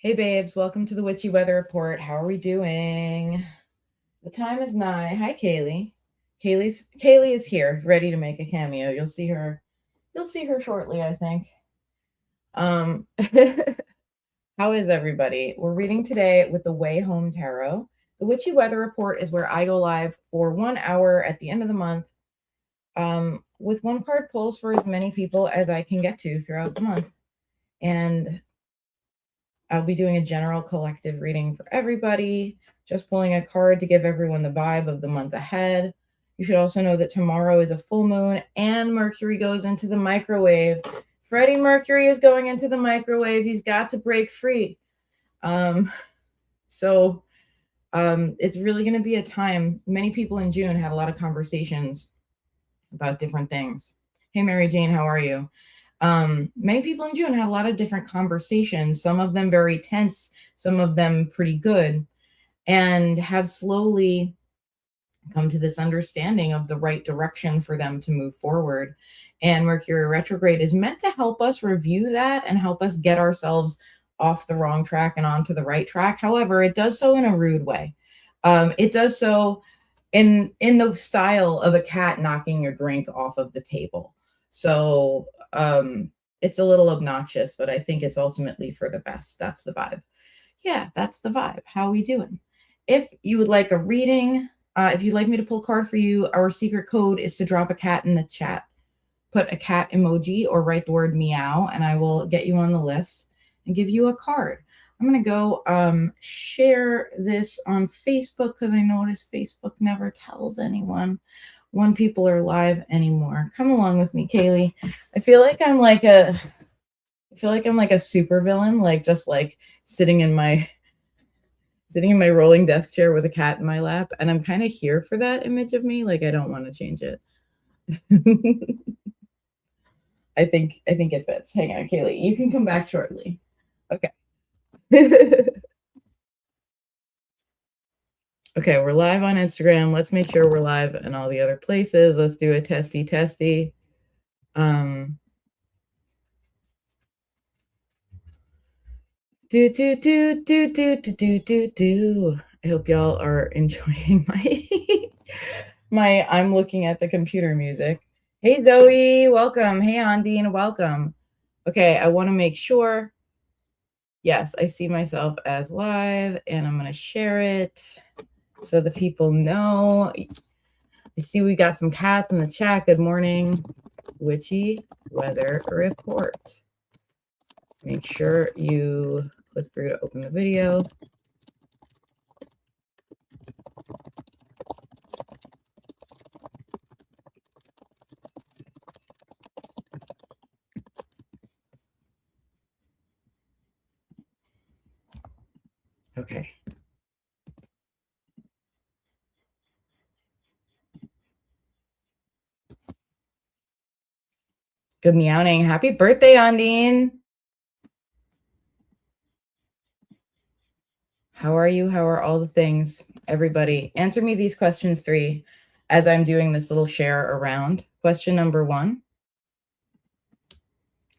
Hey babes, welcome to the Witchy Weather Report. How are we doing? The time is nigh. Hi Kaylee. Kaylee is here, ready to make a cameo. You'll see her shortly, I think. How is everybody? We're reading today with the Way Home Tarot. The Witchy Weather Report is where I go live for 1 hour at the end of the month, with one card pulls for as many people as I can get to throughout the month. And I'll be doing a general collective reading for everybody, just pulling a card to give everyone the vibe of the month ahead. You should also know that tomorrow is a full moon and Mercury goes into the microwave. Freddie Mercury is going into the microwave. He's got to break free. So it's really going to be a time. Many people in June had a lot of conversations about different things. Hey, Mary Jane, how are you? Many people in June had a lot of different conversations, some of them very tense, some of them pretty good, and have slowly come to this understanding of the right direction for them to move forward. And Mercury retrograde is meant to help us review that and help us get ourselves off the wrong track and onto the right track. However, it does so in a rude way. It does so in the style of a cat knocking your drink off of the table. So it's a little obnoxious, but I think it's ultimately for the best. That's the vibe. Yeah, that's the vibe. How we doing? If you would like a reading, if you'd like me to pull a card for you, our secret code is to drop a cat in the chat. Put a cat emoji or write the word meow, and I will get you on the list and give you a card. I'm going to go share this on Facebook because I notice Facebook never tells anyone when people are live anymore. Come along with me, Kaylee. I feel like I'm like a super villain, like just like sitting in my rolling desk chair with a cat in my lap, and I'm kind of here for that image of me. Like I don't want to change it. I think it fits. Hang on, Kaylee. You can come back shortly. Okay. Okay, we're live on Instagram. Let's make sure we're live in all the other places. Let's do a testy. I hope y'all are enjoying my I'm looking at the computer music. Hey Zoe, welcome. Hey Andine, welcome. Okay, I want to make sure. Yes, I see myself as live and I'm going to share it so the people know. I see we got some cats in the chat. Good morning. Witchy Weather Report. Make sure you click through to open the video. Okay. Good meowing. Happy birthday, Andine. How are you? How are all the things? Everybody, answer me these questions 3 as I'm doing this little share around. Question number 1.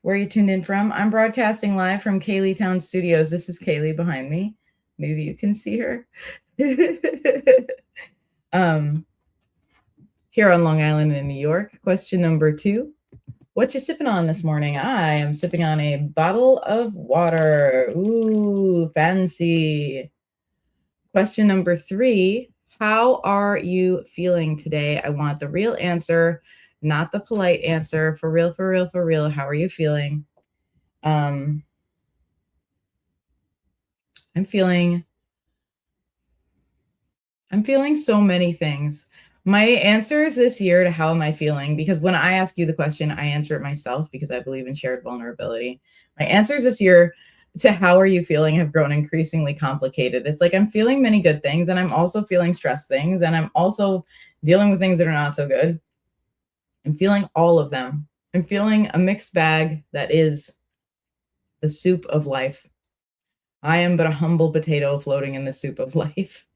Where are you tuned in from? I'm broadcasting live from Kaylee Town Studios. This is Kaylee behind me. Maybe you can see her. Here on Long Island in New York. Question number 2. What you sipping on this morning? I am sipping on a bottle of water. Ooh, fancy. Question number 3. How are you feeling today? I want the real answer, not the polite answer. For real, for real, for real. How are you feeling? I'm feeling so many things. My answers this year to how am I feeling, because when I ask you the question, I answer it myself because I believe in shared vulnerability. My answers this year to how are you feeling have grown increasingly complicated. It's like I'm feeling many good things and I'm also feeling stress things and I'm also dealing with things that are not so good. I'm feeling all of them. I'm feeling a mixed bag that is the soup of life. I am but a humble potato floating in the soup of life.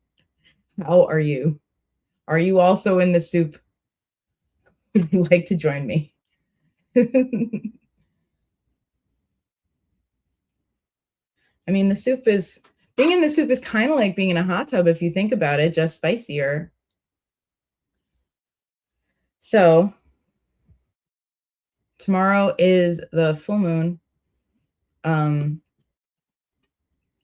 How are you? Are you also in the soup? Would you like to join me? I mean, being in the soup is kind of like being in a hot tub if you think about it, just spicier. So tomorrow is the full moon. Um,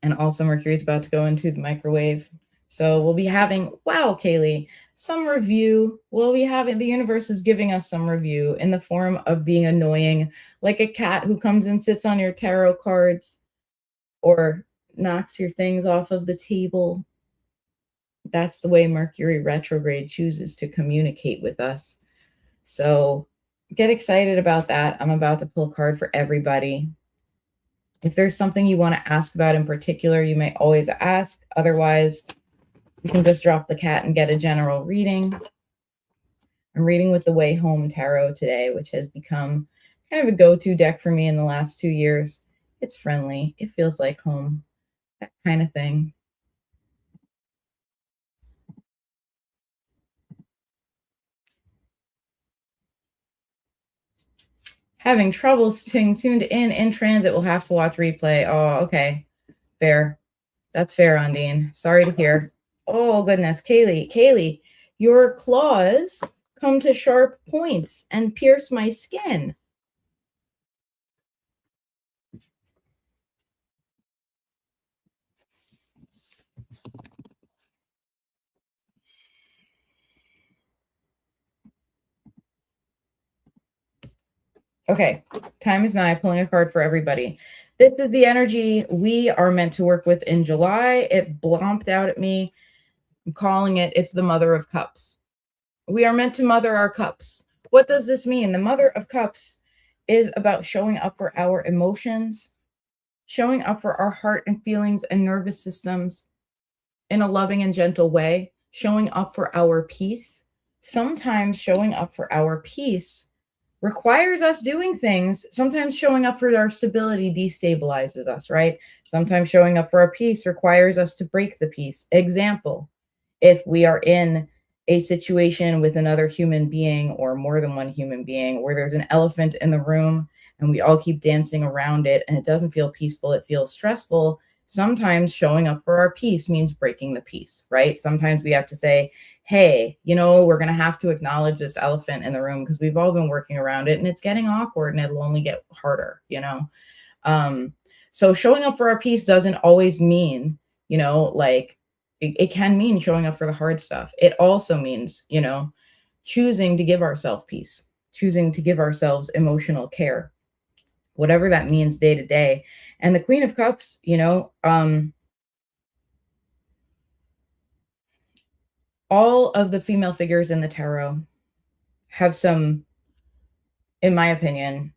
and also Mercury is about to go into the microwave. So we'll be having, wow, Kaylee, some review. We'll be having, the universe is giving us some review in the form of being annoying, like a cat who comes and sits on your tarot cards or knocks your things off of the table. That's the way Mercury retrograde chooses to communicate with us. So get excited about that. I'm about to pull a card for everybody. If there's something you want to ask about in particular, you may always ask. Otherwise, you can just drop the cat and get a general reading. I'm reading with the Way Home Tarot today, which has become kind of a go-to deck for me in the last 2 years. It's friendly. It feels like home, that kind of thing. Having trouble staying tuned in transit, will have to watch replay. Oh, okay. Fair. That's fair, Undine. Sorry to hear. Oh, goodness. Kaylee, your claws come to sharp points and pierce my skin. Okay, time is nigh. Pulling a card for everybody. This is the energy we are meant to work with in July. It blomped out at me. I'm calling it, it's the Mother of Cups. We are meant to mother our cups. What does this mean? The Mother of Cups is about showing up for our emotions, showing up for our heart and feelings and nervous systems in a loving and gentle way, showing up for our peace. Sometimes showing up for our peace requires us doing things. Sometimes showing up for our stability destabilizes us, right? Sometimes showing up for our peace requires us to break the peace. Example, if we are in a situation with another human being or more than one human being where there's an elephant in the room and we all keep dancing around it and it doesn't feel peaceful, it feels stressful. Sometimes showing up for our peace means breaking the peace, right? Sometimes we have to say, hey, we're going to have to acknowledge this elephant in the room because we've all been working around it and it's getting awkward and it'll only get harder. So showing up for our peace doesn't always mean, like it can mean showing up for the hard stuff. It also means, choosing to give ourselves peace, choosing to give ourselves emotional care, whatever that means day to day. And the Queen of Cups, all of the female figures in the tarot have some, in my opinion,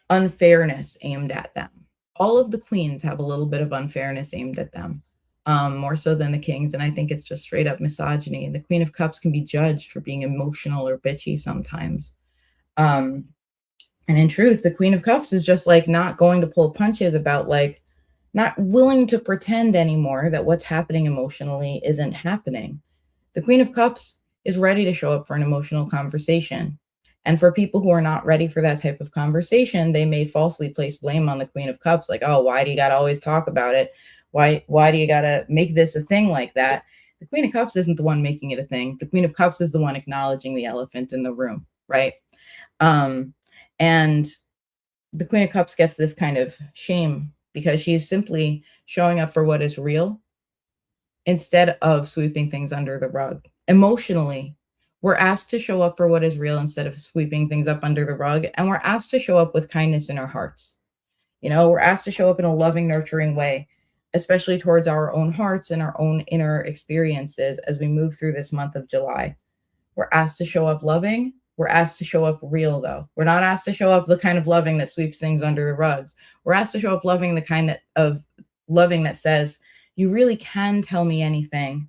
unfairness aimed at them. All of the queens have a little bit of unfairness aimed at them, more so than the kings. And I think it's just straight up misogyny. The Queen of Cups can be judged for being emotional or bitchy sometimes. And in truth, the Queen of Cups is just like not going to pull punches about like not willing to pretend anymore that what's happening emotionally isn't happening. The Queen of Cups is ready to show up for an emotional conversation. And for people who are not ready for that type of conversation, they may falsely place blame on the Queen of Cups, like, oh, why do you got to always talk about it? Why do you got to make this a thing like that? The Queen of Cups isn't the one making it a thing. The Queen of Cups is the one acknowledging the elephant in the room, right? And the Queen of Cups gets this kind of shame because she's simply showing up for what is real instead of sweeping things under the rug. Emotionally, we're asked to show up for what is real instead of sweeping things up under the rug. And we're asked to show up with kindness in our hearts. We're asked to show up in a loving, nurturing way, especially towards our own hearts and our own inner experiences as we move through this month of July. We're asked to show up loving. We're asked to show up real, though. We're not asked to show up the kind of loving that sweeps things under the rugs. We're asked to show up loving, the kind of loving that says, you really can tell me anything.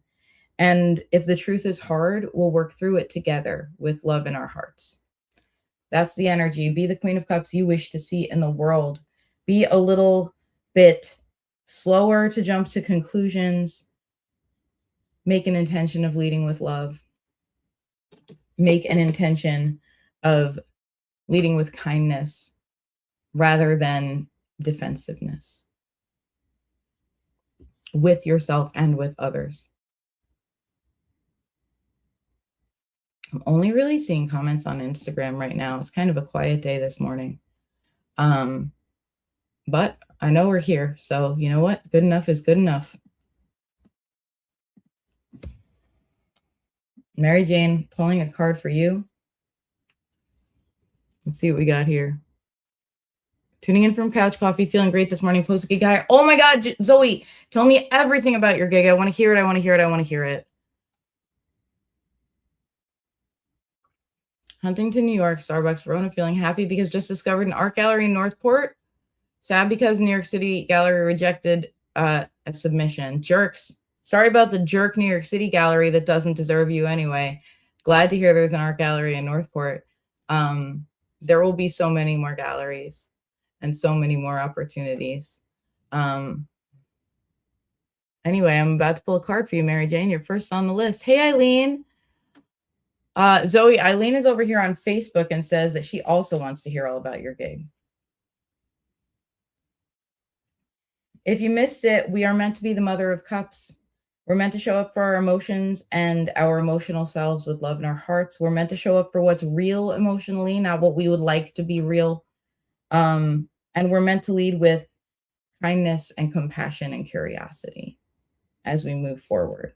And if the truth is hard, we'll work through it together with love in our hearts. That's the energy. Be the Queen of Cups you wish to see in the world. Be a little bit slower to jump to conclusions. Make an intention of leading with love. Make an intention of leading with kindness rather than defensiveness with yourself and with others. I'm only really seeing comments on Instagram right now. It's kind of a quiet day this morning. But I know we're here, so you know what? Good enough is good enough. Mary Jane, pulling a card for you. Let's see what we got here. Tuning in from Couch Coffee, feeling great this morning. Post gig guy. Oh my God, Zoe, tell me everything about your gig. I want to hear it. I want to hear it. I want to hear it. Huntington, New York, Starbucks, Verona, feeling happy because just discovered an art gallery in Northport. Sad because New York City gallery rejected a submission. Jerks. Sorry about the jerk New York City gallery that doesn't deserve you anyway. Glad to hear there's an art gallery in Northport. There will be so many more galleries and so many more opportunities. Anyway, I'm about to pull a card for you, Mary Jane. You're first on the list. Hey, Eileen. Zoe, Eileen is over here on Facebook and says that she also wants to hear all about your gig. If you missed it, we are meant to be the Mother of Cups. We're meant to show up for our emotions and our emotional selves with love in our hearts. We're meant to show up for what's real emotionally, not what we would like to be real. And we're meant to lead with kindness and compassion and curiosity as we move forward.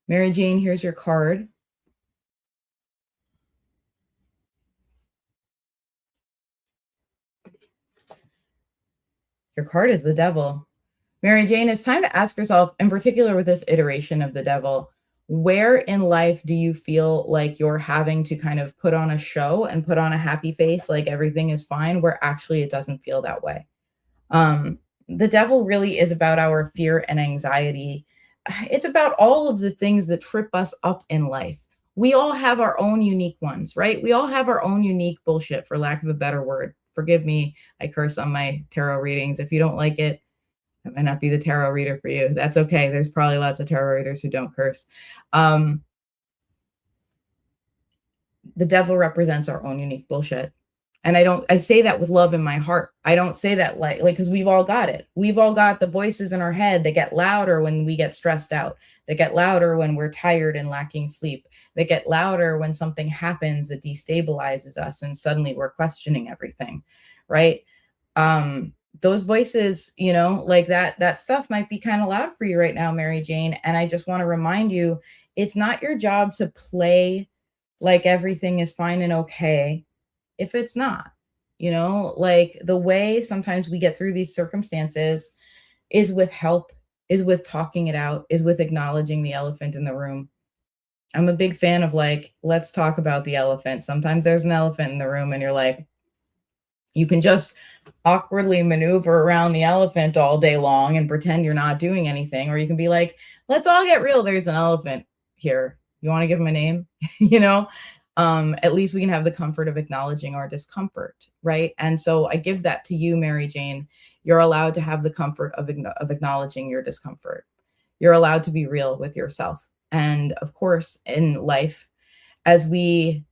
Mary Jane, here's your card. Your card is the Devil. Mary Jane, it's time to ask yourself, in particular with this iteration of the Devil, where in life do you feel like you're having to kind of put on a show and put on a happy face like everything is fine, where actually it doesn't feel that way? The Devil really is about our fear and anxiety. It's about all of the things that trip us up in life. We all have our own unique ones, right? We all have our own unique bullshit, for lack of a better word. Forgive me, I curse on my tarot readings. If you don't like it, that might not be the tarot reader for you. That's okay. There's probably lots of tarot readers who don't curse. The Devil represents our own unique bullshit. And I say that with love in my heart. I don't say that like, because we've all got it. We've all got the voices in our head that get louder when we get stressed out, that get louder when we're tired and lacking sleep, that get louder when something happens that destabilizes us and suddenly we're questioning everything, right? Those voices, like that stuff might be kind of loud for you right now, Mary Jane. And I just want to remind you, it's not your job to play like everything is fine and okay if it's not. Like the way sometimes we get through these circumstances is with help, is with talking it out, is with acknowledging the elephant in the room. I'm a big fan of let's talk about the elephant. Sometimes there's an elephant in the room and you're like, you can just awkwardly maneuver around the elephant all day long and pretend you're not doing anything. Or you can be like, let's all get real. There's an elephant here. You want to give him a name? At least we can have the comfort of acknowledging our discomfort, right? And so I give that to you, Mary Jane. You're allowed to have the comfort of acknowledging your discomfort. You're allowed to be real with yourself. And of course, in life, as we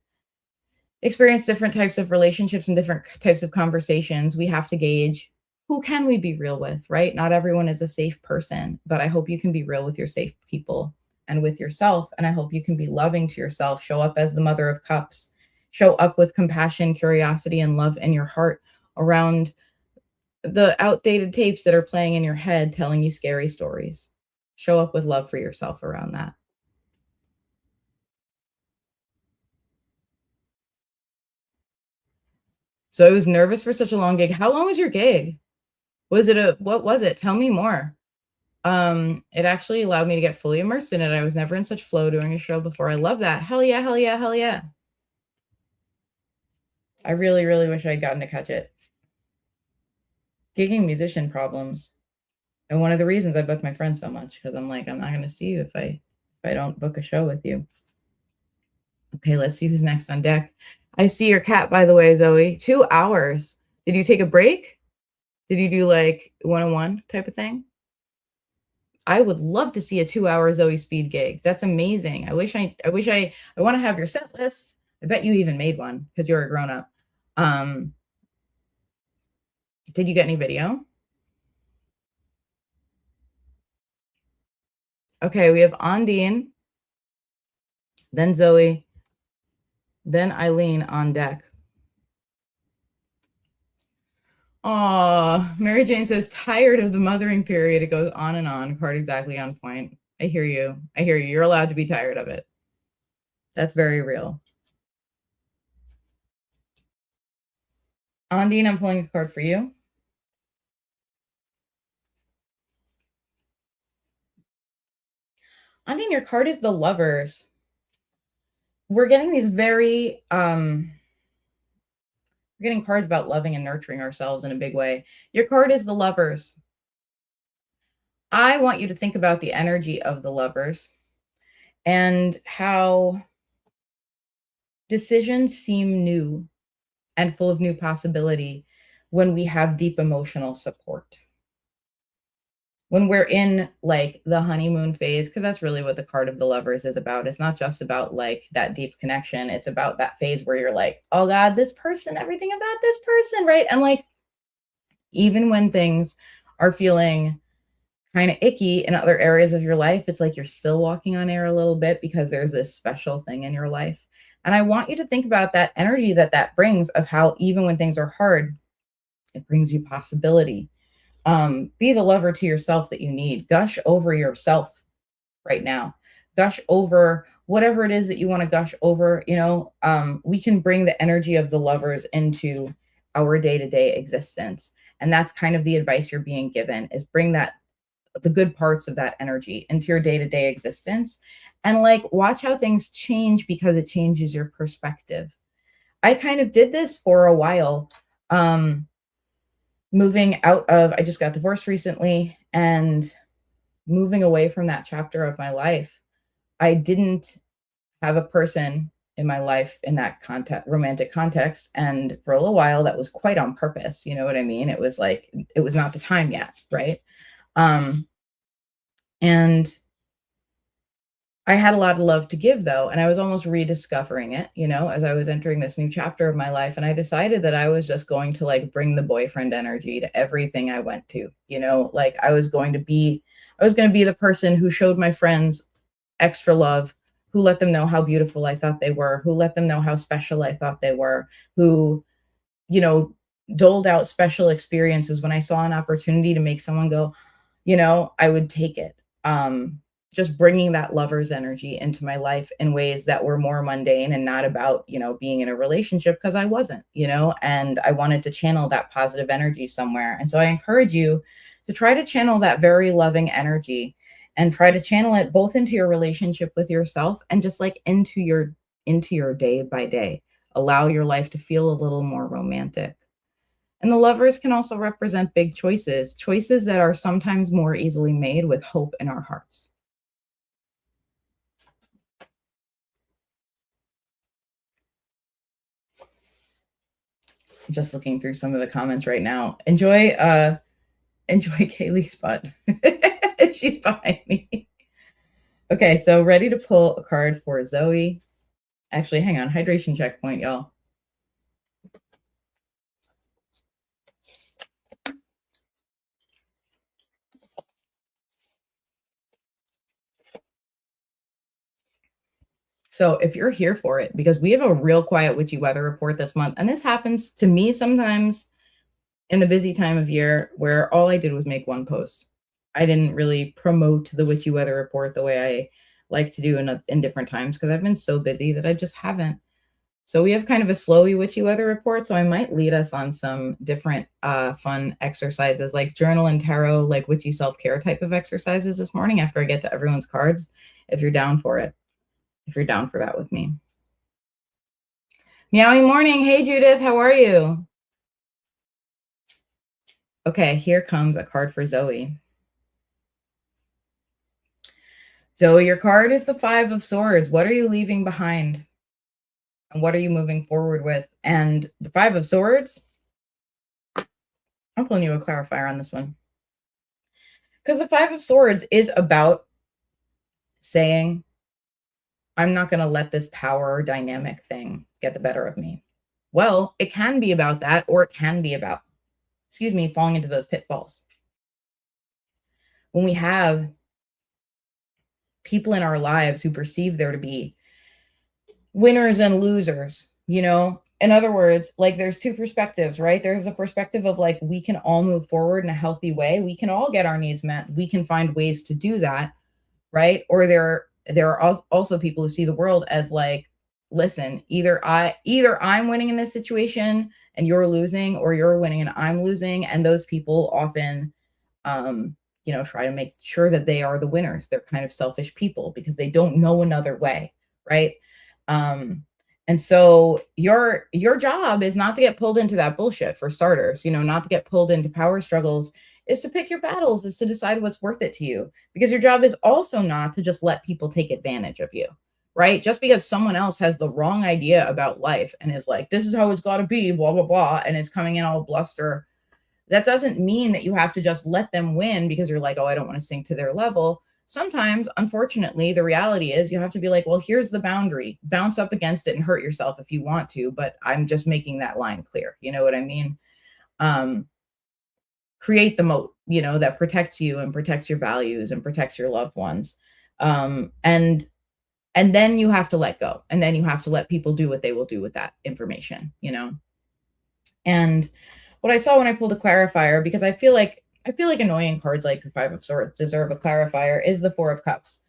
experience different types of relationships and different types of conversations, we have to gauge, who can we be real with, right? Not everyone is a safe person, but I hope you can be real with your safe people and with yourself. And I hope you can be loving to yourself, show up as the Mother of Cups, show up with compassion, curiosity, and love in your heart around the outdated tapes that are playing in your head, telling you scary stories. Show up with love for yourself around that. So I was nervous for such a long gig. How long was your gig? What was it? Tell me more. It actually allowed me to get fully immersed in it. I was never in such flow doing a show before. I love that. Hell yeah, hell yeah, hell yeah. I really, really wish I'd gotten to catch it. Gigging musician problems. And one of the reasons I book my friends so much, because I'm like, I'm not going to see you if I don't book a show with you. Okay, let's see who's next on deck. I see your cat, by the way, Zoe. 2 hours. Did you take a break? Did you do like one-on-one type of thing? I would love to see a 2-hour Zoe Speed gig. That's amazing. I want to have your set list. I bet you even made one because you're a grown up. Did you get any video? Okay, we have Ondine, then Zoe, then Eileen on deck. Aw, Mary Jane says, tired of the mothering period. It goes on and on. Card exactly on point. I hear you. I hear you. You're allowed to be tired of it. That's very real. Ondine, I'm pulling a card for you. Ondine, your card is the Lovers. We're getting these very we're getting cards about loving and nurturing ourselves in a big way. Your card is the Lovers. I want you to think about the energy of the Lovers and how decisions seem new and full of new possibility when we have deep emotional support. When we're in like the honeymoon phase, because that's really what the card of the Lovers is about. It's not just about like that deep connection. It's about that phase where you're like, oh God, this person, everything about this person, right? And like, even when things are feeling kind of icky in other areas of your life, it's like you're still walking on air a little bit because there's this special thing in your life. And I want you to think about that energy that brings, of how even when things are hard, it brings you possibility. Be the lover to yourself that you need. Gush over yourself right now. Gush over whatever it is that you want to gush over. We can bring the energy of the Lovers into our day-to-day existence. And that's kind of the advice you're being given, is bring the good parts of that energy into your day-to-day existence, and like watch how things change, because it changes your perspective. I kind of did this for a while. I just got divorced recently, and moving away from that chapter of my life, I didn't have a person in my life in that romantic context. And for a little while, that was quite on purpose. You know what I mean? It was like, it was not the time yet. Right. And I had a lot of love to give, though, and I was almost rediscovering it, as I was entering this new chapter of my life. And I decided that I was just going to like bring the boyfriend energy to everything I went to, like I was going to be the person who showed my friends extra love, who let them know how beautiful I thought they were, who let them know how special I thought they were, who, doled out special experiences when I saw an opportunity to make someone go, I would take it. Just bringing that Lover's energy into my life in ways that were more mundane and not about, being in a relationship, because I wasn't, and I wanted to channel that positive energy somewhere. And so I encourage you to try to channel that very loving energy, and try to channel it both into your relationship with yourself and just like into your day by day. Allow your life to feel a little more romantic. And the Lovers can also represent big choices that are sometimes more easily made with hope in our hearts. Just looking through some of the comments right now. Enjoy Kaylee's butt. She's behind me. Okay, so ready to pull a card for Zoe. Actually, hang on. Hydration checkpoint, y'all. So if you're here for it, because we have a real quiet witchy weather report this month, and this happens to me sometimes in the busy time of year where all I did was make one post. I didn't really promote the witchy weather report the way I like to do in different times, because I've been so busy that I just haven't. So we have kind of a slowy witchy weather report. So I might lead us on some different fun exercises, like journal and tarot, like witchy self-care type of exercises this morning after I get to everyone's cards, if you're down for it. If you're down for that with me. Meowie morning. Hey, Judith, how are you? Okay, here comes a card for Zoe. Zoe, your card is the Five of Swords. What are you leaving behind? And what are you moving forward with? And the Five of Swords, I'm pulling you a clarifier on this one. Because the Five of Swords is about saying, I'm not going to let this power dynamic thing get the better of me. Well, it can be about that, or it can be about falling into those pitfalls. When we have people in our lives who perceive there to be winners and losers, in other words, like there's two perspectives, right? There's a perspective of like, we can all move forward in a healthy way. We can all get our needs met. We can find ways to do that. Right. Or there are also people who see the world as like, listen, either I'm winning in this situation and you're losing, or you're winning and I'm losing. And those people often, try to make sure that they are the winners. They're kind of selfish people because they don't know another way. Right. And so your job is not to get pulled into that bullshit, for starters, not to get pulled into power struggles, is to pick your battles, is to decide what's worth it to you. Because your job is also not to just let people take advantage of you, right? Just because someone else has the wrong idea about life and is like, this is how it's got to be, blah, blah, blah, and is coming in all bluster, that doesn't mean that you have to just let them win because you're like, oh, I don't want to sink to their level. Sometimes, unfortunately, the reality is you have to be like, well, here's the boundary. Bounce up against it and hurt yourself if you want to, but I'm just making that line clear. You know what I mean? Create the moat, that protects you and protects your values and protects your loved ones. And then you have to let go. And then you have to let people do what they will do with that information, And what I saw when I pulled a clarifier, because I feel like annoying cards like the Five of Swords deserve a clarifier, is the Four of Cups.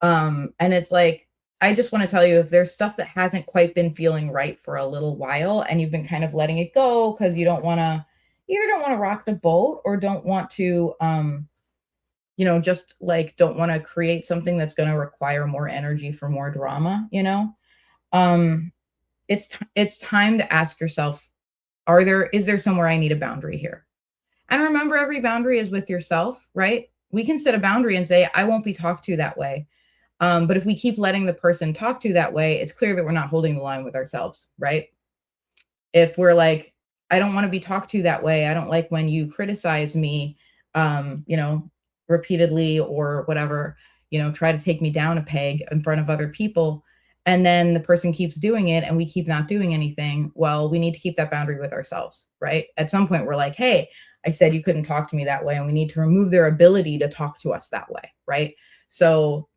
And it's like, I just want to tell you, if there's stuff that hasn't quite been feeling right for a little while and you've been kind of letting it go because you don't want to, either don't want to rock the boat or don't want to, just like don't want to create something that's going to require more energy for more drama, it's time to ask yourself, is there somewhere I need a boundary here? And remember, every boundary is with yourself, right? We can set a boundary and say, I won't be talked to that way. But if we keep letting the person talk to that way, it's clear that we're not holding the line with ourselves, right? If we're like, I don't want to be talked to that way. I don't like when you criticize me, repeatedly or whatever, try to take me down a peg in front of other people. And then the person keeps doing it and we keep not doing anything. Well, we need to keep that boundary with ourselves, right? At some point we're like, hey, I said you couldn't talk to me that way. And we need to remove their ability to talk to us that way, right? So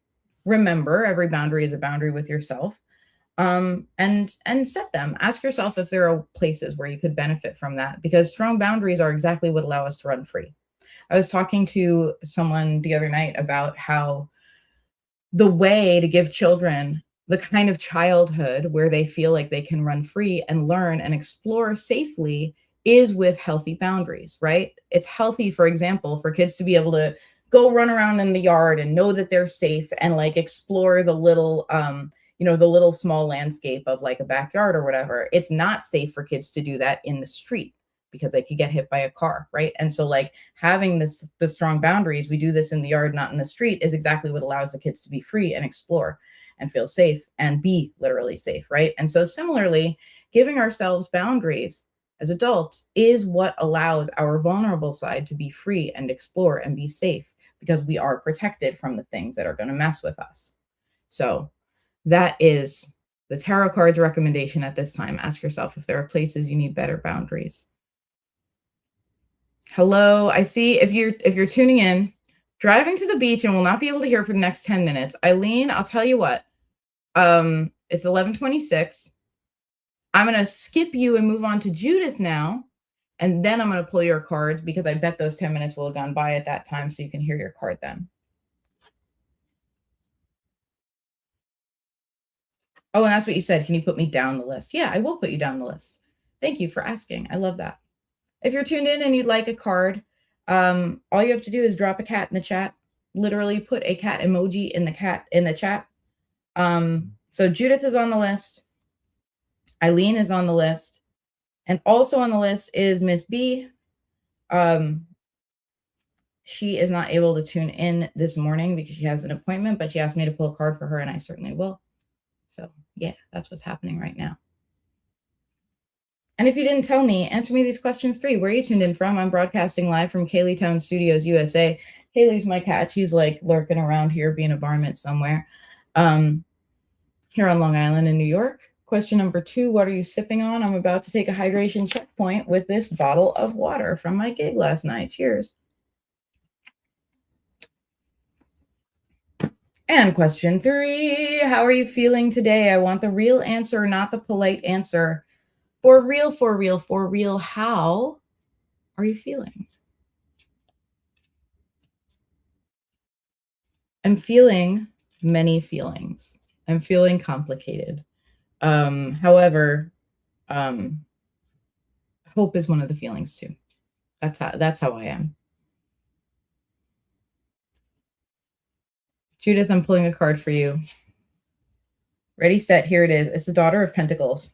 remember, every boundary is a boundary with yourself. And set them. Ask yourself if there are places where you could benefit from that, because strong boundaries are exactly what allow us to run free. I was talking to someone the other night about how the way to give children the kind of childhood where they feel like they can run free and learn and explore safely is with healthy boundaries, right? It's healthy, for example, for kids to be able to go run around in the yard and know that they're safe and like explore the little, the little small landscape of like a backyard or whatever. It's not safe for kids to do that in the street because they could get hit by a car, right? And so like having the strong boundaries, we do this in the yard, not in the street, is exactly what allows the kids to be free and explore and feel safe and be literally safe, right? And so similarly, giving ourselves boundaries as adults is what allows our vulnerable side to be free and explore and be safe, because we are protected from the things that are going to mess with us. So that is the tarot cards recommendation at this time. Ask yourself if there are places you need better boundaries. Hello, I see if you're tuning in, driving to the beach and will not be able to hear for the next 10 minutes. Eileen, I'll tell you what. It's 11:26. I'm going to skip you and move on to Judith now. And then I'm going to pull your cards because I bet those 10 minutes will have gone by at that time, so you can hear your card then. Oh, and that's what you said. Can you put me down the list? Yeah, I will put you down the list. Thank you for asking. I love that. If you're tuned in and you'd like a card, all you have to do is drop a cat in the chat. Literally put a cat emoji in the chat. So Judith is on the list. Eileen is on the list. And also on the list is Miss B. She is not able to tune in this morning because she has an appointment, but she asked me to pull a card for her, and I certainly will. So yeah, that's what's happening right now. And if you didn't tell me, answer me these questions 3. Where are you tuned in from? I'm broadcasting live from Kaylee Town Studios, USA. Kaylee's my cat. She's like lurking around here, being a varmint somewhere. Here on Long Island in New York. Question number 2, what are you sipping on? I'm about to take a hydration checkpoint with this bottle of water from my gig last night. Cheers. And question 3, how are you feeling today? I want the real answer, not the polite answer. For real, for real, for real, how are you feeling? I'm feeling many feelings. I'm feeling complicated. However, hope is one of the feelings too. That's how I am. Judith, I'm pulling a card for you. Ready, set, here it is. It's the Daughter of Pentacles.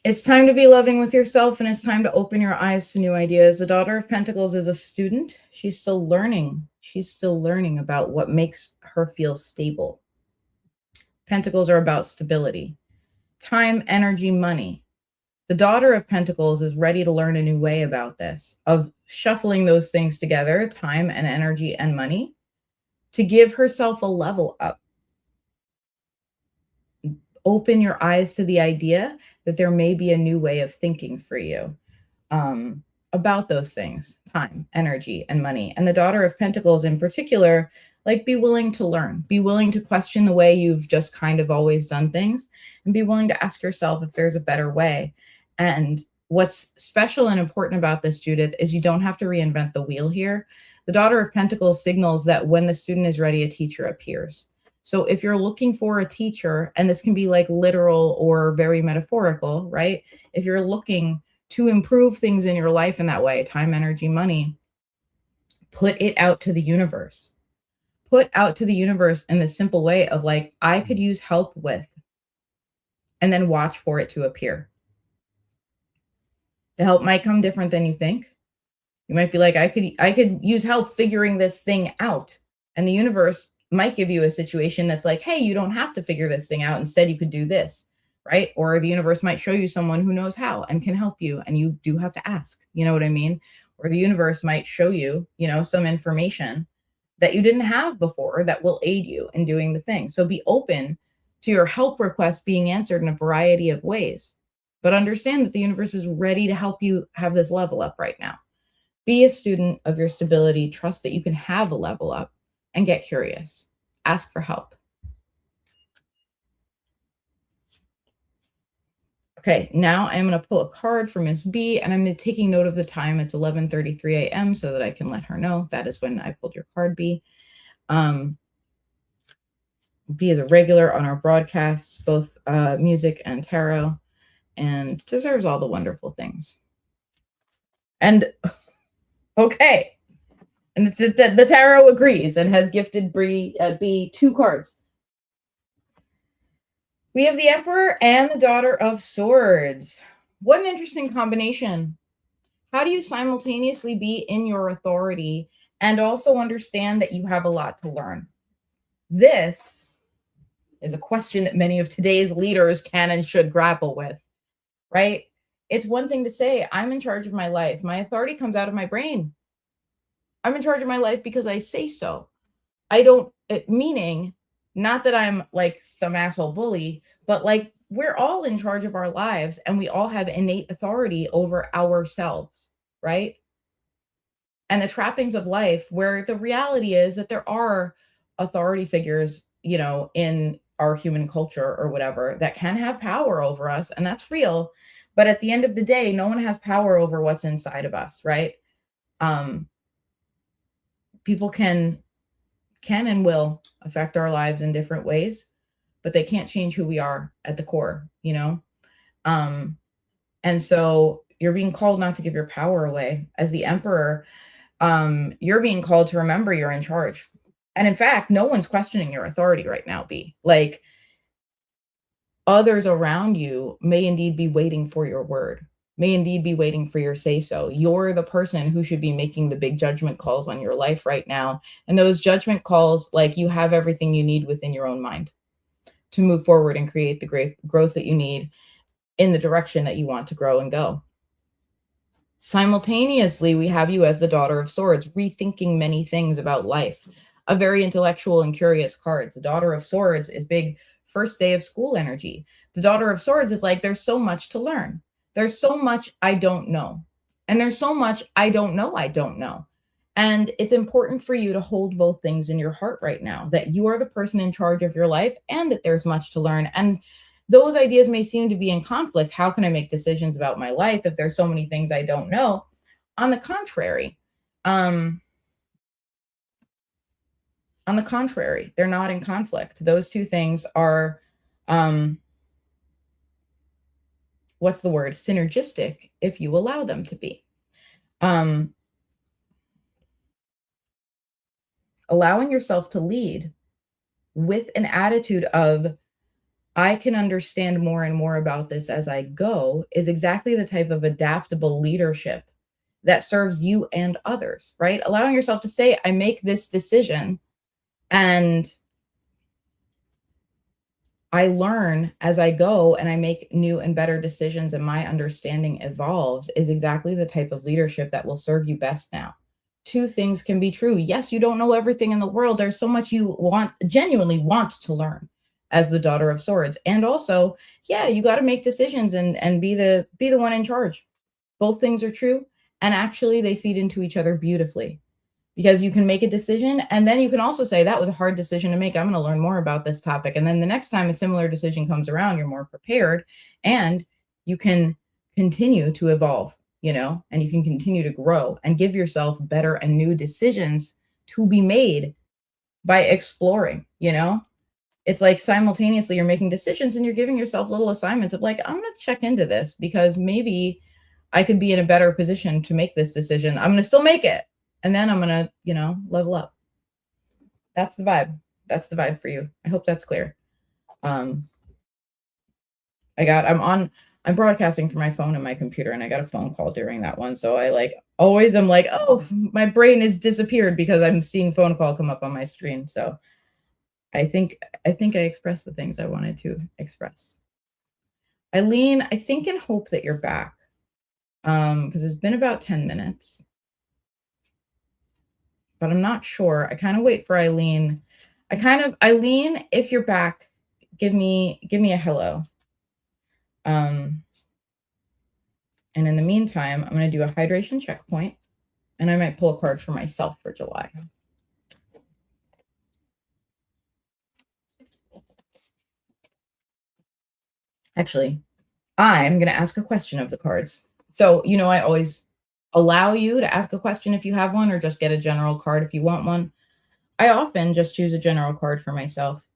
It's time to be loving with yourself, and it's time to open your eyes to new ideas. The Daughter of Pentacles is a student. She's still learning. She's still learning about what makes her feel stable. Pentacles are about stability, time, energy, money. The Daughter of Pentacles is ready to learn a new way about this, of shuffling those things together, time and energy and money, to give herself a level up. Open your eyes to the idea that there may be a new way of thinking for you about those things, time, energy, and money. And the Daughter of Pentacles in particular, like, be willing to learn, be willing to question the way you've just kind of always done things, and be willing to ask yourself if there's a better way. And what's special and important about this, Judith, is you don't have to reinvent the wheel here. The Daughter of Pentacles signals that when the student is ready, a teacher appears. So if you're looking for a teacher, and this can be like literal or very metaphorical, right? If you're looking to improve things in your life in that way, time, energy, money, put it out to the universe. Put out to the universe in the simple way of, like, I could use help with, and then watch for it to appear. The help might come different than you think. You might be like, I could use help figuring this thing out. And the universe might give you a situation that's like, hey, you don't have to figure this thing out. Instead, you could do this, right? Or the universe might show you someone who knows how and can help you, and you do have to ask. You know what I mean? Or the universe might show you, some information that you didn't have before that will aid you in doing the thing. So be open to your help request being answered in a variety of ways. But understand that the universe is ready to help you have this level up right now. Be a student of your stability. Trust that you can have a level up, and get curious. Ask for help. Okay, now I'm going to pull a card for Miss B, and I'm taking note of the time. It's 11:33 a.m. so that I can let her know that is when I pulled your card, B. B is a regular on our broadcasts, both music and tarot, and deserves all the wonderful things. And okay. And it's the tarot agrees and has gifted B 2 cards. We have the Emperor and the Daughter of Swords. What an interesting combination. How do you simultaneously be in your authority and also understand that you have a lot to learn? This is a question that many of today's leaders can and should grapple with, right? It's one thing to say, I'm in charge of my life. My authority comes out of my brain. I'm in charge of my life because I say so. Meaning, not that I'm like some asshole bully, but like, we're all in charge of our lives, and we all have innate authority over ourselves, right? And the trappings of life, where the reality is that there are authority figures, in our human culture or whatever, that can have power over us, and that's real. But at the end of the day, no one has power over what's inside of us, right? People can and will affect our lives in different ways, but they can't change who we are at the core, And so you're being called not to give your power away. As the Emperor, you're being called to remember you're in charge. And in fact, no one's questioning your authority right now, B. Like, others around you may indeed be waiting for your word, may indeed be waiting for your say-so. You're the person who should be making the big judgment calls on your life right now. And those judgment calls, like, you have everything you need within your own mind to move forward and create the great growth that you need in the direction that you want to grow and go. Simultaneously, we have you as the Daughter of Swords, rethinking many things about life. a very intellectual and curious card. The Daughter of Swords is big first day of school energy. The Daughter of Swords is like, there's so much to learn. There's so much I don't know. And there's so much I don't know, I don't know. And it's important for you to hold both things in your heart right now, that you are the person in charge of your life and that there's much to learn. And those ideas may seem to be in conflict. How can I make decisions about my life if there's so many things I don't know? On the contrary, um, they're not in conflict. Those two things are, um, what's the word? Synergistic, if you allow them to be. Um, allowing yourself to lead with an attitude of, I can understand more and more about this as I go, is exactly the type of adaptable leadership that serves you and others, right? Allowing yourself to say, I make this decision and I learn as I go and I make new and better decisions and my understanding evolves is exactly the type of leadership that will serve you best now. Two things can be true. Yes, you don't know everything in the world. There's so much you genuinely want to learn as the Daughter of Swords. And also, yeah, you got to make decisions and be the one in charge. Both things are true, and actually they feed into each other beautifully, because you can make a decision and then you can also say, that was a hard decision to make. I'm going to learn more about this topic. And then the next time a similar decision comes around, you're more prepared and you can continue to evolve, and you can continue to grow and give yourself better and new decisions to be made by exploring. It's like simultaneously you're making decisions and you're giving yourself little assignments of like, I'm going to check into this because maybe I could be in a better position to make this decision. I'm going to still make it. And then I'm going to, level up. That's the vibe. That's the vibe for you. I hope that's clear. Um, I'm broadcasting from my phone and my computer, and I got a phone call during that one. So I always am like, oh, my brain has disappeared because I'm seeing phone call come up on my screen. So I think I expressed the things I wanted to express. Eileen, I think and hope that you're back. Because it's been about 10 minutes. But I'm not sure. I kind of wait for Eileen. Eileen, if you're back, give me a hello. And in the meantime, I'm going to do a hydration checkpoint, and I might pull a card for myself for July. Actually, I'm going to ask a question of the cards. So, I always allow you to ask a question if you have one, or just get a general card if you want one. I often just choose a general card for myself.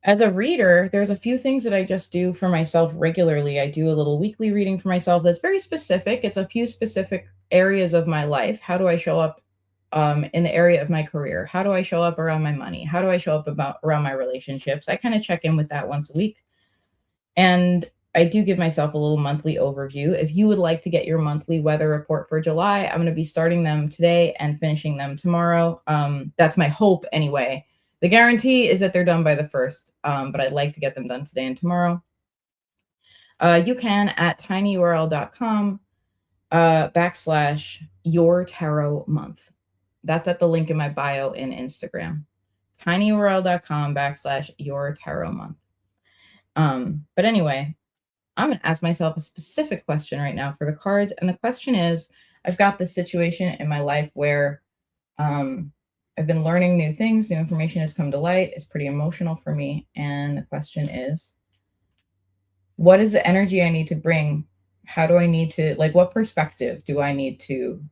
As a reader, there's a few things that I just do for myself regularly. I do a little weekly reading for myself that's very specific. It's a few specific areas of my life. How do I show up in the area of my career? How do I show up around my money? How do I show up around my relationships? I kind of check in with that once a week. And I do give myself a little monthly overview. If you would like to get your monthly weather report for July, I'm going to be starting them today and finishing them tomorrow. That's my hope anyway. The guarantee is that they're done by the 1st, but I'd like to get them done today and tomorrow. You can at tinyurl.com /yourtarotmonth. That's at the link in my bio in Instagram. tinyurl.com /yourtarotmonth. But anyway, I'm going to ask myself a specific question right now for the cards. And the question is, I've got this situation in my life where I've been learning new things. New information has come to light. It's pretty emotional for me. And the question is, what is the energy I need to bring? How do I need to, what perspective do I need to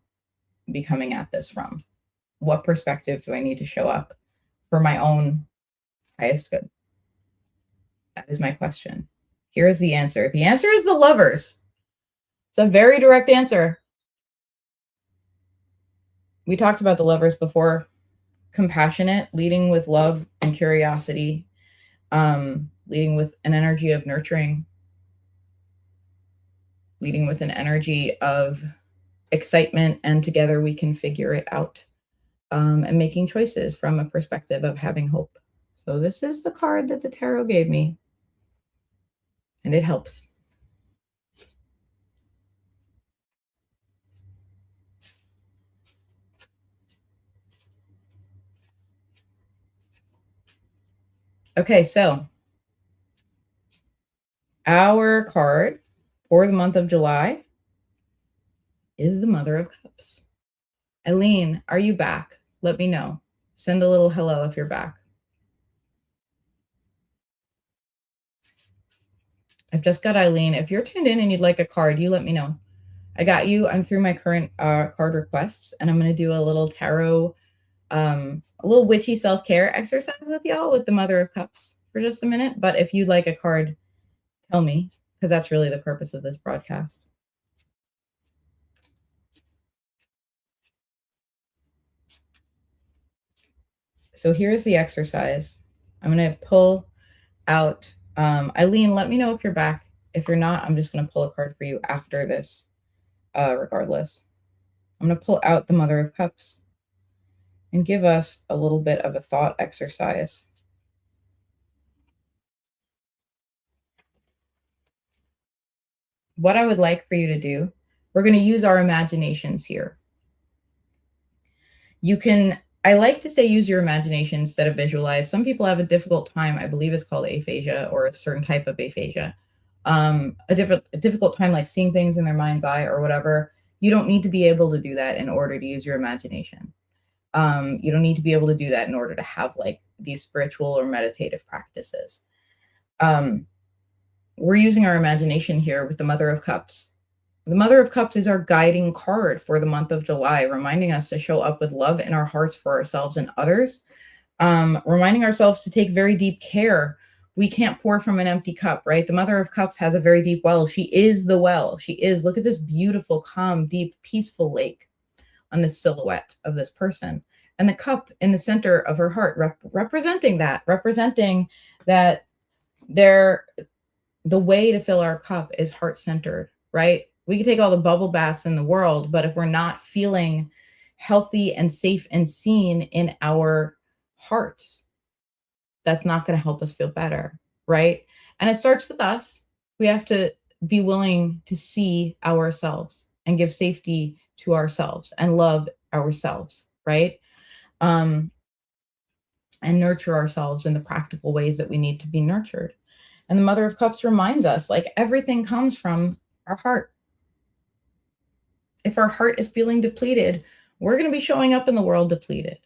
be coming at this from? What perspective do I need to show up for my own highest good? That is my question. Here is the answer. The answer is the Lovers. It's a very direct answer. We talked about the Lovers before. Compassionate, leading with love and curiosity, leading with an energy of nurturing, leading with an energy of excitement, and together we can figure it out, and making choices from a perspective of having hope. So this is the card that the tarot gave me, and it helps. Okay, so our card for the month of July is the Mother of Cups. Eileen, are you back? Let me know. Send a little hello if you're back. I've just got Eileen. If you're tuned in and you'd like a card, you let me know. I got you. I'm through my current card requests, and I'm going to do a little tarot, a little witchy self-care exercise with y'all with the Mother of Cups for just a minute. But if you'd like a card, tell me, because that's really the purpose of this broadcast. So here's the exercise. I'm going to pull out. Eileen, let me know if you're back. If you're not, I'm just going to pull a card for you after this, regardless. I'm going to pull out the Mother of Cups and give us a little bit of a thought exercise. What I would like for you to do, we're going to use our imaginations here. I like to say use your imagination instead of visualize. Some people have a difficult time. I believe it's called aphasia or a certain type of aphasia. A difficult time like seeing things in their mind's eye or whatever. You don't need to be able to do that in order to use your imagination. You don't need to be able to do that in order to have like these spiritual or meditative practices. We're using our imagination here with the Mother of Cups. The Mother of Cups is our guiding card for the month of July, reminding us to show up with love in our hearts for ourselves and others, reminding ourselves to take very deep care. We can't pour from an empty cup, right? The Mother of Cups has a very deep well. She is the well. She is. Look at this beautiful, calm, deep, peaceful lake on the silhouette of this person. And the cup in the center of her heart, representing that the way to fill our cup is heart-centered, right? We can take all the bubble baths in the world, but if we're not feeling healthy and safe and seen in our hearts, that's not going to help us feel better, right? And it starts with us. We have to be willing to see ourselves and give safety to ourselves and love ourselves, right? And nurture ourselves in the practical ways that we need to be nurtured. And the Mother of Cups reminds us like everything comes from our heart. If our heart is feeling depleted, we're going to be showing up in the world depleted,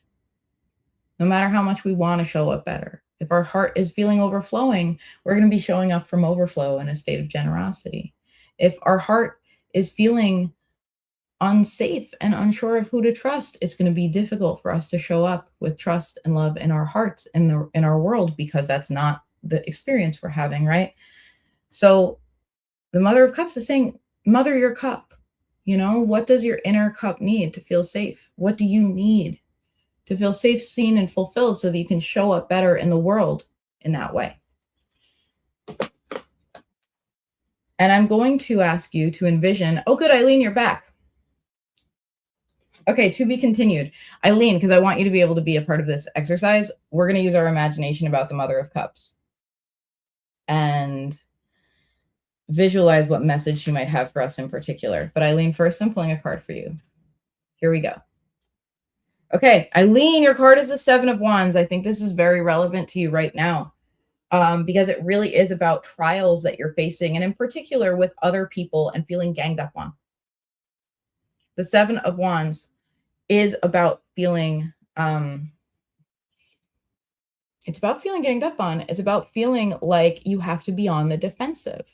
no matter how much we want to show up better. If our heart is feeling overflowing, we're going to be showing up from overflow in a state of generosity. If our heart is feeling unsafe and unsure of who to trust, it's going to be difficult for us to show up with trust and love in our hearts, in our world, because that's not the experience we're having, right? So the Mother of Cups is saying, mother your cup. You know, what does your inner cup need to feel safe? What do you need to feel safe, seen, and fulfilled so that you can show up better in the world in that way? And I'm going to ask you to envision, oh, good, Eileen, you're back. Okay, to be continued. Eileen, because I want you to be able to be a part of this exercise, we're going to use our imagination about the Mother of Cups and visualize what message she might have for us in particular. But Eileen, first, I'm pulling a card for you. Here we go. Okay, Eileen, your card is the Seven of Wands. I think this is very relevant to you right now because it really is about trials that you're facing, and in particular with other people and feeling ganged up on. The Seven of Wands is about feeling it's about feeling ganged up on. It's about feeling like you have to be on the defensive.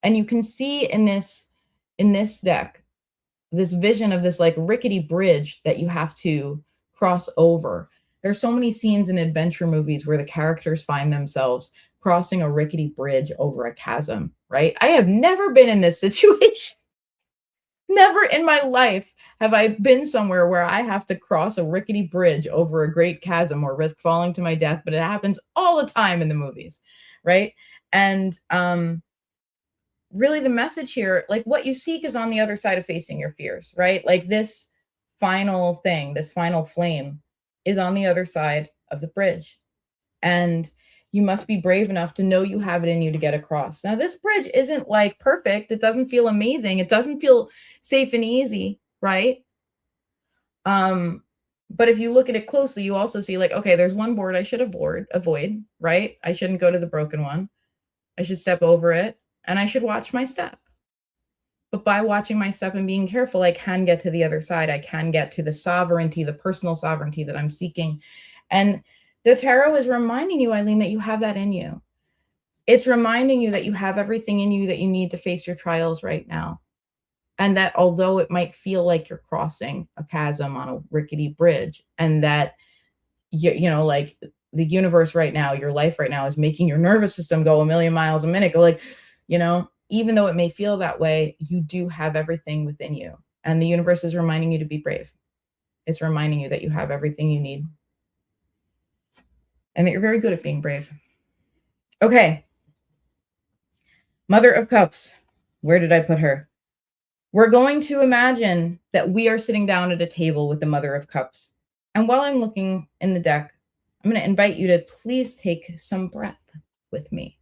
And you can see in this deck this vision of this like rickety bridge that you have to cross over. There's so many scenes in adventure movies where the characters find themselves crossing a rickety bridge over a chasm, right? I have never been in this situation. Never in my life have I been somewhere where I have to cross a rickety bridge over a great chasm or risk falling to my death, but it happens all the time in the movies, right? And really the message here, like what you seek is on the other side of facing your fears, right? Like this final thing, this final flame is on the other side of the bridge. And you must be brave enough to know you have it in you to get across. Now, this bridge isn't like perfect. It doesn't feel amazing. It doesn't feel safe and easy, right? But if you look at it closely, you also see like, okay, there's one board I should avoid, right? I shouldn't go to the broken one. I should step over it and I should watch my step. But by watching my step and being careful, I can get to the other side. I can get to the sovereignty, the personal sovereignty that I'm seeking. And the tarot is reminding you, Eileen, that you have that in you. It's reminding you that you have everything in you that you need to face your trials right now. And that although it might feel like you're crossing a chasm on a rickety bridge, and that like the universe right now, your life right now is making your nervous system go a million miles a minute, go like, even though it may feel that way, you do have everything within you. And the universe is reminding you to be brave. It's reminding you that you have everything you need and that you're very good at being brave. Okay. Mother of Cups. Where did I put her? We're going to imagine that we are sitting down at a table with the Mother of Cups. And while I'm looking in the deck, I'm going to invite you to please take some breath with me.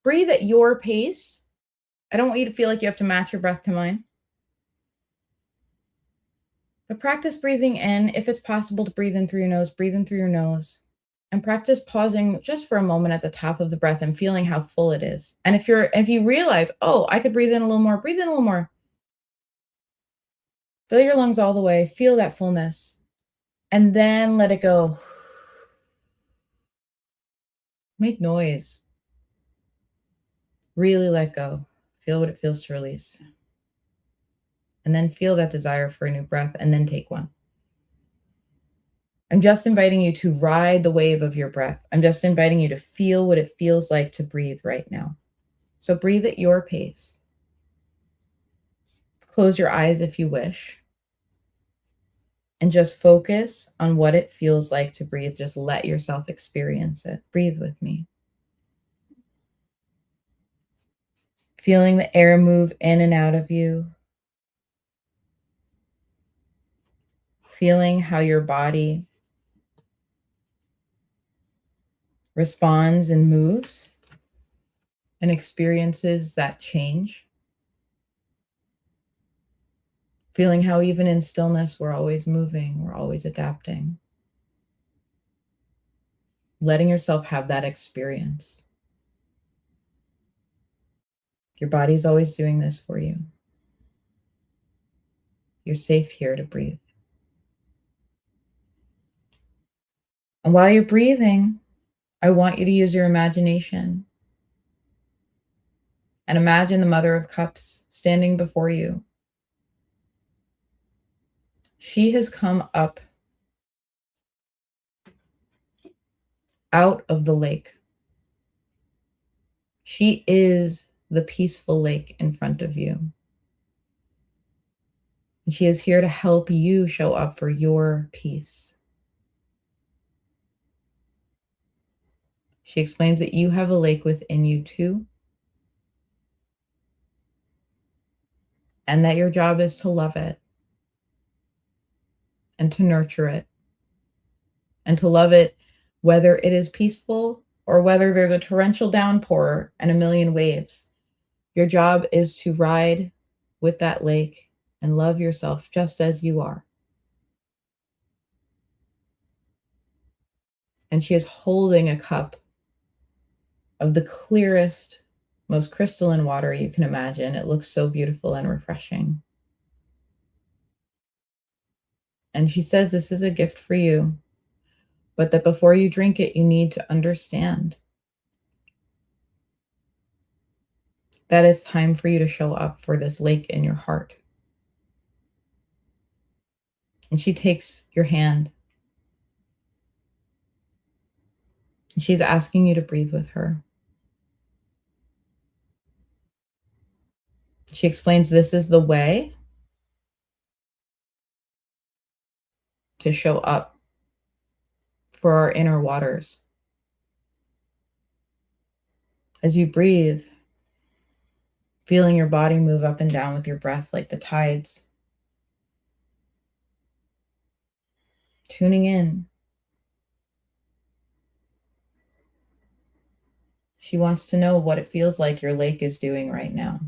Breathe at your pace. I don't want you to feel like you have to match your breath to mine. But practice breathing in. If it's possible to breathe in through your nose, breathe in through your nose. And practice pausing just for a moment at the top of the breath and feeling how full it is. And if you realize, oh, I could breathe in a little more, breathe in a little more. Fill your lungs all the way. Feel that fullness. And then let it go. Make noise. Really let go. Feel what it feels to release. And then feel that desire for a new breath, and then take one. I'm just inviting you to ride the wave of your breath. I'm just inviting you to feel what it feels like to breathe right now. So breathe at your pace. Close your eyes if you wish. And just focus on what it feels like to breathe. Just let yourself experience it. Breathe with me. Feeling the air move in and out of you. Feeling how your body responds and moves and experiences that change. Feeling how even in stillness, we're always moving, we're always adapting. Letting yourself have that experience. Your body's always doing this for you. You're safe here to breathe. And while you're breathing, I want you to use your imagination and imagine the Mother of Cups standing before you. She has come up out of the lake. She is the peaceful lake in front of you. And she is here to help you show up for your peace. She explains that you have a lake within you too, and that your job is to love it and to nurture it and to love it, whether it is peaceful or whether there's a torrential downpour and a million waves. Your job is to ride with that lake and love yourself just as you are. And she is holding a cup of the clearest, most crystalline water you can imagine. It looks so beautiful and refreshing. And she says this is a gift for you, but that before you drink it, you need to understand that it's time for you to show up for this lake in your heart. And she takes your hand. And she's asking you to breathe with her. She explains this is the way to show up for our inner waters. As you breathe, feeling your body move up and down with your breath like the tides. Tuning in. She wants to know what it feels like your lake is doing right now.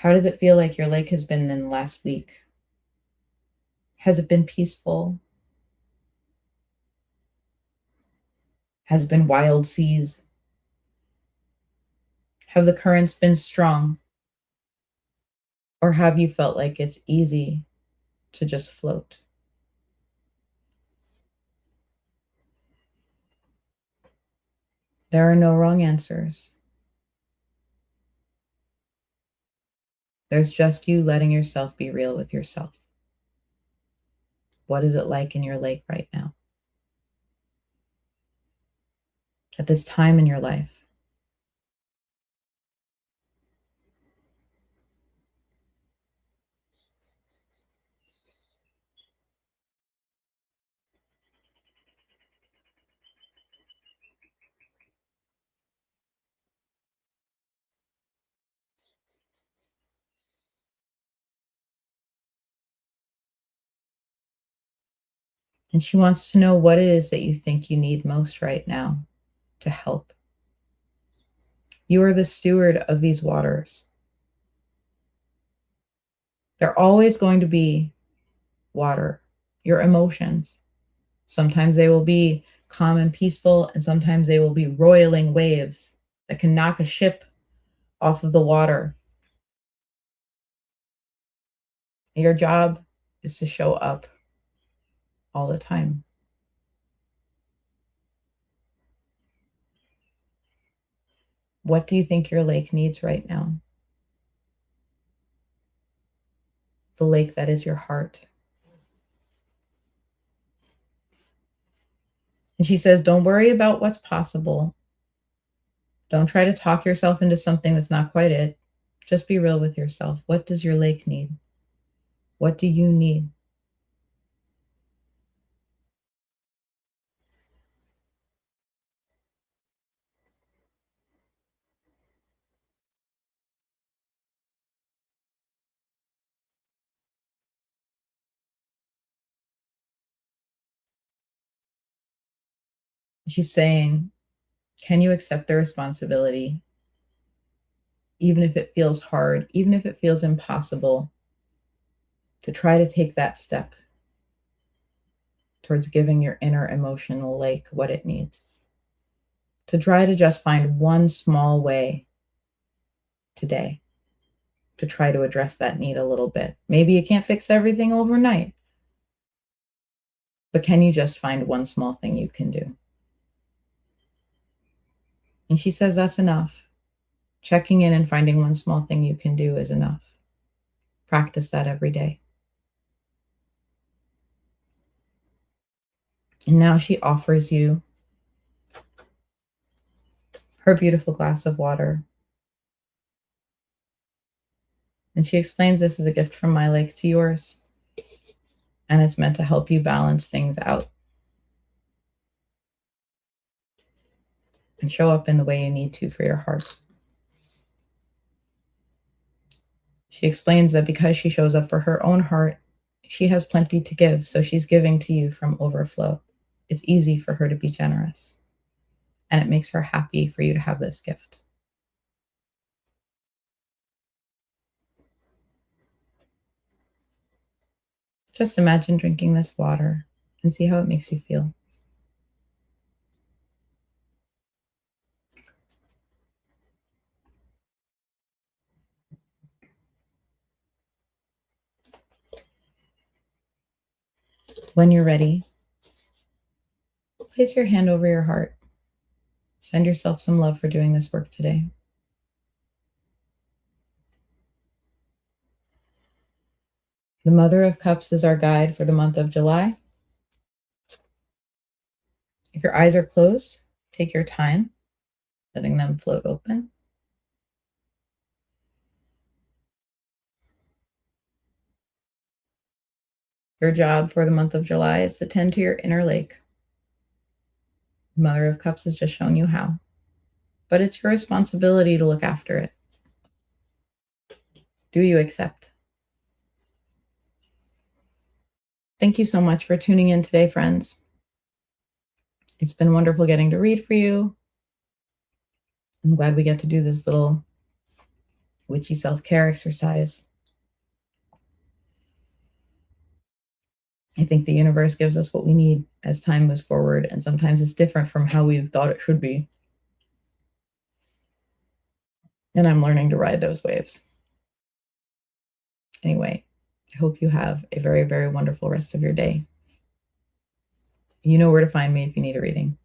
How does it feel like your lake has been in the last week? Has it been peaceful? Has it been wild seas? Have the currents been strong? Or have you felt like it's easy to just float? There are no wrong answers. There's just you letting yourself be real with yourself. What is it like in your lake right now? At this time in your life? And she wants to know what it is that you think you need most right now to help. You are the steward of these waters. They're always going to be water, your emotions. Sometimes they will be calm and peaceful, and sometimes they will be roiling waves that can knock a ship off of the water. Your job is to show up all the time. What do you think your lake needs right now? The lake that is your heart. And she says, don't worry about what's possible. Don't try to talk yourself into something that's not quite it. Just be real with yourself. What does your lake need? What do you need? She's saying, can you accept the responsibility, even if it feels hard, even if it feels impossible, to try to take that step towards giving your inner emotional lake what it needs? To try to just find one small way today to try to address that need a little bit. Maybe you can't fix everything overnight, but can you just find one small thing you can do? And she says that's enough. Checking in and finding one small thing you can do is enough. Practice that every day. And now she offers you her beautiful glass of water. And she explains this is a gift from my lake to yours. And it's meant to help you balance things out and show up in the way you need to for your heart. She explains that because she shows up for her own heart, she has plenty to give, so she's giving to you from overflow. It's easy for her to be generous, and it makes her happy for you to have this gift. Just imagine drinking this water and see how it makes you feel. When you're ready, place your hand over your heart. Send yourself some love for doing this work today. The Mother of Cups is our guide for the month of July. If your eyes are closed, take your time, letting them float open. Your job for the month of July is to tend to your inner lake. The Mother of Cups has just shown you how, but it's your responsibility to look after it. Do you accept? Thank you so much for tuning in today, friends. It's been wonderful getting to read for you. I'm glad we get to do this little Witchy self-care exercise. I think the universe gives us what we need as time moves forward, and sometimes it's different from how we thought it should be. And I'm learning to ride those waves. Anyway, I hope you have a very, very wonderful rest of your day. You know where to find me if you need a reading.